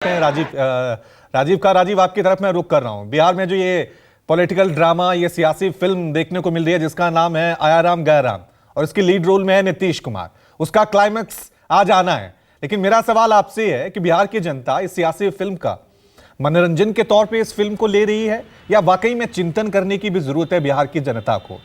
राजीव आपकी तरफ मैं रुक कर रहा हूं। बिहार में जो ये पॉलिटिकल ड्रामा, ये सियासी फिल्म देखने को मिल रही है जिसका नाम है आया राम गया राम, और इसकी लीड रोल में है नीतीश कुमार, उसका क्लाइमैक्स आज आना है। लेकिन मेरा सवाल आपसे है कि बिहार की जनता इस सियासी फिल्म का मनोरंजन के तौर पे इस फिल्म को ले रही है या वाकई में चिंतन करने की भी जरूरत है बिहार की जनता को?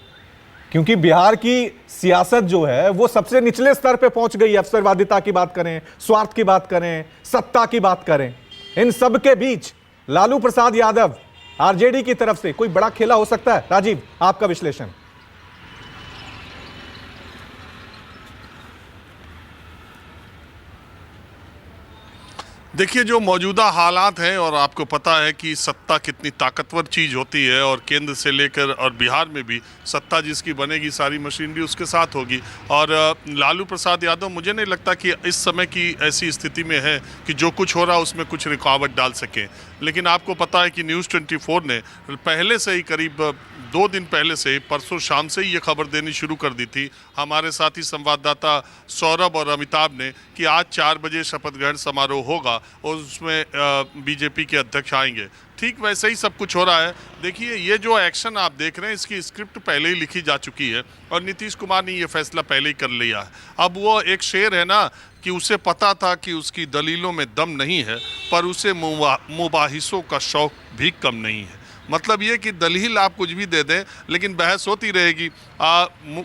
क्योंकि बिहार की सियासत जो है वो सबसे निचले स्तर पे पहुंच गई। अवसरवादिता की बात करें, स्वार्थ की बात करें, सत्ता की बात करें, इन सब के बीच लालू प्रसाद यादव आरजेडी की तरफ से कोई बड़ा खेला हो सकता है? राजीव, आपका विश्लेषण। देखिए, जो मौजूदा हालात हैं, और आपको पता है कि सत्ता कितनी ताकतवर चीज़ होती है, और केंद्र से लेकर और बिहार में भी सत्ता जिसकी बनेगी, सारी मशीनरी उसके साथ होगी। और लालू प्रसाद यादव, मुझे नहीं लगता कि इस समय की ऐसी स्थिति में है कि जो कुछ हो रहा है उसमें कुछ रुकावट डाल सकें। लेकिन आपको पता है कि न्यूज़ 24 ने पहले से ही, करीब 2 दिन पहले से, परसों शाम से ही ये खबर देनी शुरू कर दी थी हमारे साथी संवाददाता सौरभ और अमिताभ ने कि आज 4 बजे शपथ ग्रहण समारोह होगा और उसमें बीजेपी के अध्यक्ष आएंगे। ठीक वैसे ही सब कुछ हो रहा है। देखिए, ये जो एक्शन आप देख रहे हैं, इसकी स्क्रिप्ट पहले ही लिखी जा चुकी है और नीतीश कुमार ने ये फैसला पहले ही कर लिया है। अब वो एक शेर है ना कि उसे पता था कि उसकी दलीलों में दम नहीं है, पर उसे मुबाहिसों का शौक भी कम नहीं है। मतलब ये कि दलील आप कुछ भी दे दें, लेकिन बहस होती रहेगी।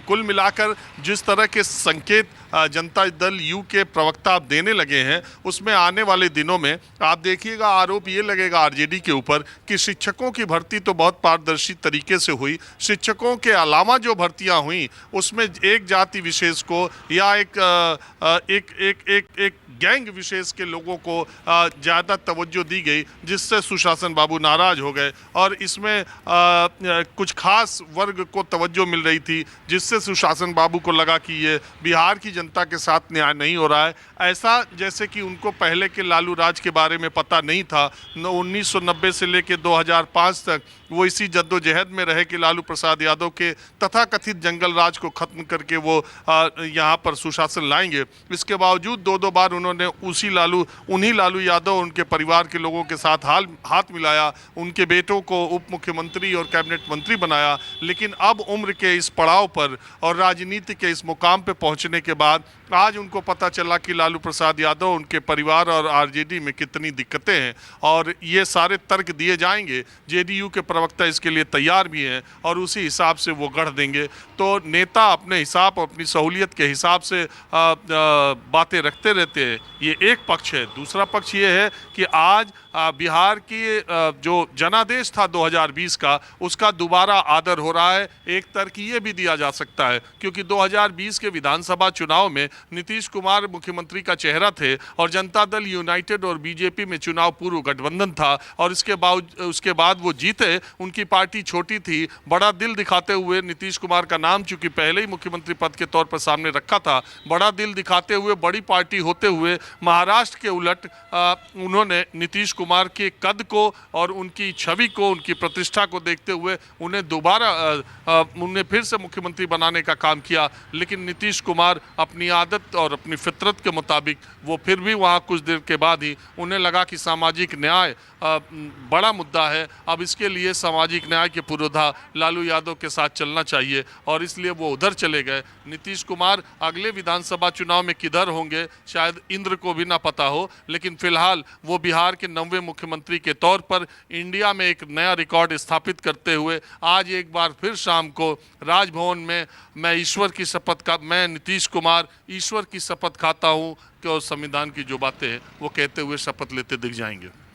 कुल मिलाकर जिस तरह के संकेत जनता दल यू के प्रवक्ता आप देने लगे हैं, उसमें आने वाले दिनों में आप देखिएगा आरोप ये लगेगा आरजेडी के ऊपर कि शिक्षकों की भर्ती तो बहुत पारदर्शी तरीके से हुई, शिक्षकों के अलावा जो भर्तियां हुई उसमें एक जाति विशेष को या एक गैंग विशेष के लोगों को ज़्यादा तवज्जो दी गई, जिससे सुशासन बाबू नाराज हो गए। और इसमें कुछ खास वर्ग को तवज्जो मिल रही थी, जिससे सुशासन बाबू को लगा कि ये बिहार की जनता के साथ न्याय नहीं हो रहा है। ऐसा जैसे कि उनको पहले के लालू राज के बारे में पता नहीं था। 1990 से लेकर 2005 तक वो इसी जद्दोजहद में रहे कि लालू प्रसाद यादव के तथाकथित जंगल राज को खत्म करके वो यहाँ पर सुशासन लाएंगे। इसके बावजूद 2 बार उन्होंने उन्हीं लालू यादव, उनके परिवार के लोगों के साथ हाथ मिलाया, उनके बेटों को उप मुख्यमंत्री और कैबिनेट मंत्री बनाया। लेकिन अब उम्र के इस पड़ाव पर और राजनीति के इस मुकाम पर पहुँचने के बाद आज उनको पता चला कि लालू प्रसाद यादव, उनके परिवार और आरजेडी में कितनी दिक्कतें हैं, और ये सारे तर्क दिए जाएंगे। जेडीयू के प्रवक्ता इसके लिए तैयार भी हैं और उसी हिसाब से वो गढ़ देंगे। तो नेता अपने हिसाब, अपनी सहूलियत के हिसाब से बातें रखते रहते हैं। ये एक पक्ष है। दूसरा पक्ष ये है कि आज बिहार की जो जनादेश था 2020 का, उसका दोबारा आदर हो रहा है। एक तर्क ये भी दिया जा सकता है क्योंकि 2020 के विधानसभा चुनाव में नीतीश कुमार मुख्यमंत्री का चेहरा थे और जनता दल यूनाइटेड और बीजेपी में चुनाव पूर्व गठबंधन था, और उसके बाद वो जीते। उनकी पार्टी छोटी थी। बड़ा दिल दिखाते हुए नीतीश कुमार का नाम चूंकि पहले ही मुख्यमंत्री पद के तौर पर सामने रखा था, बड़ा दिल दिखाते हुए, बड़ी पार्टी होते हुए महाराष्ट्र के उलट उन्होंने नीतीश कुमार के कद को और उनकी छवि को, उनकी प्रतिष्ठा को देखते हुए उन्हें फिर से मुख्यमंत्री बनाने का काम किया। लेकिन नीतीश कुमार अपनी आदत और अपनी फितरत के मुताबिक वो फिर भी वहाँ कुछ देर के बाद ही उन्हें लगा कि सामाजिक न्याय बड़ा मुद्दा है। अब इसके लिए सामाजिक न्याय के पुरोधा लालू यादव के साथ चलना चाहिए, और इसलिए वो उधर चले गए। नीतीश कुमार अगले विधानसभा चुनाव में किधर होंगे शायद इंद्र को भी ना पता हो, लेकिन फिलहाल वो बिहार के 90वें मुख्यमंत्री के तौर पर इंडिया में एक नया रिकॉर्ड स्थापित करते हुए आज एक बार फिर शाम को राजभवन में मैं नीतीश कुमार ईश्वर की शपथ खाता हूँ कि और संविधान की जो बातें हैं वो कहते हुए शपथ लेते दिख जाएंगे।